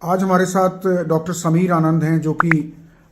आज हमारे साथ डॉक्टर समीर आनंद हैं, जो कि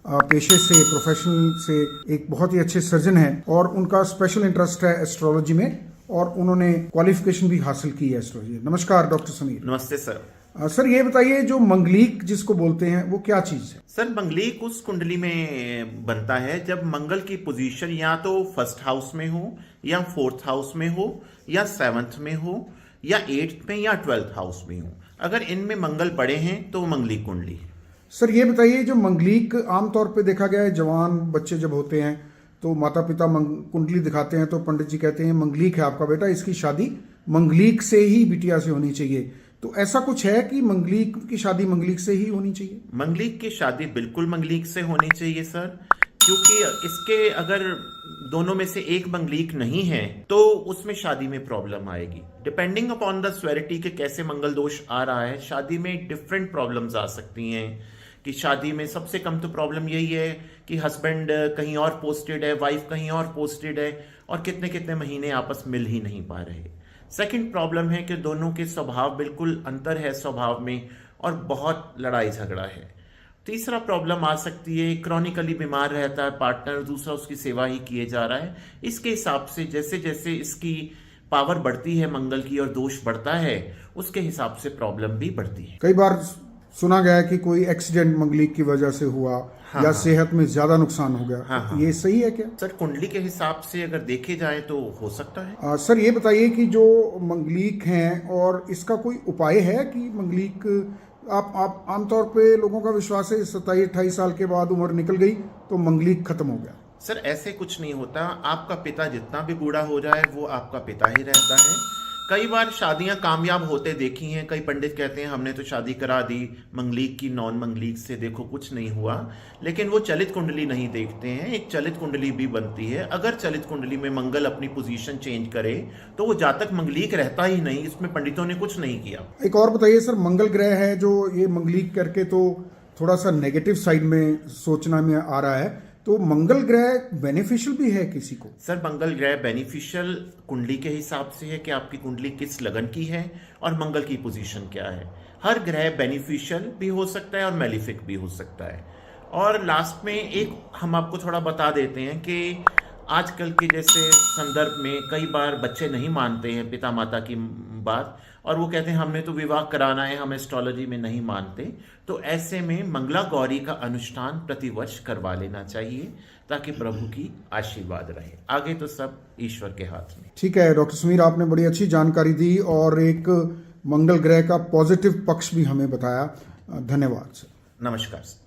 पेशे से, प्रोफेशनल से एक बहुत ही अच्छे सर्जन हैं और उनका स्पेशल इंटरेस्ट है एस्ट्रोलॉजी में और उन्होंने क्वालिफिकेशन भी हासिल की है एस्ट्रोलॉजी। नमस्कार डॉक्टर समीर। नमस्ते सर। सर ये बताइए, जो मंगलीक जिसको बोलते हैं वो क्या चीज़ है? सर मंगलीक उस कुंडली में बनता है जब मंगल की पोजीशन या तो फर्स्ट हाउस में हो या फोर्थ हाउस में हो या सेवंथ में हो या एट्थ में या 12th हाउस में हो। अगर इनमें मंगल पड़े हैं तो मंगलीक कुंडली है। सर ये बताइए, जो मंगलीक आमतौर पे देखा गया है, जवान बच्चे जब होते हैं तो माता पिता कुंडली दिखाते हैं तो पंडित जी कहते हैं मंगलीक है आपका बेटा, इसकी शादी मंगलीक से ही बिटिया से होनी चाहिए। तो ऐसा कुछ है कि मंगलीक की शादी मंगलीक से ही होनी चाहिए? मंगलीक की शादी बिल्कुल मंगलीक से होनी चाहिए सर, क्योंकि इसके अगर दोनों में से एक मंगलीक नहीं है तो उसमें शादी में प्रॉब्लम आएगी। डिपेंडिंग अपॉन द स्वेरिटी के कैसे मंगल दोष आ रहा है, शादी में डिफरेंट प्रॉब्लम्स आ सकती हैं। कि शादी में सबसे कम तो प्रॉब्लम यही है कि हस्बैंड कहीं और पोस्टेड है, वाइफ कहीं और पोस्टेड है और कितने कितने महीने आपस मिल ही नहीं पा रहे। सेकंड प्रॉब्लम है कि दोनों के स्वभाव बिल्कुल अंतर है स्वभाव में और बहुत लड़ाई झगड़ा है। तीसरा प्रॉब्लम आ सकती है क्रॉनिकली बीमार रहता है पार्टनर, दूसरा उसकी सेवा ही किए जा रहा है। इसके हिसाब से जैसे जैसे इसकी पावर बढ़ती है मंगल की और दोष बढ़ता है, उसके हिसाब से प्रॉब्लम भी बढ़ती है। कई बार सुना गया है कि कोई एक्सीडेंट मंगलीक की वजह से हुआ या सेहत में ज्यादा नुकसान हो गया। ये सही है क्या? सर कुंडली के हिसाब से अगर देखे जाए तो हो सकता है। सर ये बताइए कि जो मंगलीक हैं और इसका कोई उपाय है कि मंगलीक, आप आमतौर पे लोगों का विश्वास है 27-28 साल के बाद उम्र निकल गई तो मंगलीक खत्म हो गया। सर ऐसे कुछ नहीं होता। आपका पिता जितना भी बूढ़ा हो जाए वो आपका पिता ही रहता है। कई बार शादियां कामयाब होते देखी हैं। कई पंडित कहते हैं हमने तो शादी करा दी मंगलीक की नॉन मंगलीक से, देखो कुछ नहीं हुआ। लेकिन वो चलित कुंडली नहीं देखते हैं। एक चलित कुंडली भी बनती है। अगर चलित कुंडली में मंगल अपनी पोजीशन चेंज करे तो वो जातक मंगलीक रहता ही नहीं। इसमें पंडितों ने कुछ नहीं किया। एक और बताइए सर, मंगल ग्रह है जो ये मंगलीक करके तो थोड़ा सा नेगेटिव साइड में सोचना में आ रहा है, तो मंगल ग्रह बेनिफिशियल भी है किसी को? सर मंगल ग्रह बेनिफिशियल कुंडली के हिसाब से है कि आपकी कुंडली किस लगन की है और मंगल की पोजीशन क्या है। हर ग्रह बेनिफिशियल भी हो सकता है और मैलिफिक भी हो सकता है। और लास्ट में एक हम आपको थोड़ा बता देते हैं कि आजकल के जैसे संदर्भ में कई बार बच्चे नहीं मानते हैं पिता माता की बात और वो कहते हैं हमने तो विवाह कराना है, हम एस्ट्रोलॉजी में नहीं मानते। तो ऐसे में मंगला गौरी का अनुष्ठान प्रतिवर्ष करवा लेना चाहिए ताकि प्रभु की आशीर्वाद रहे। आगे तो सब ईश्वर के हाथ में। ठीक है डॉक्टर समीर, आपने बड़ी अच्छी जानकारी दी और एक मंगल ग्रह का पॉजिटिव पक्ष भी हमें बताया। धन्यवाद सर। नमस्कार सर।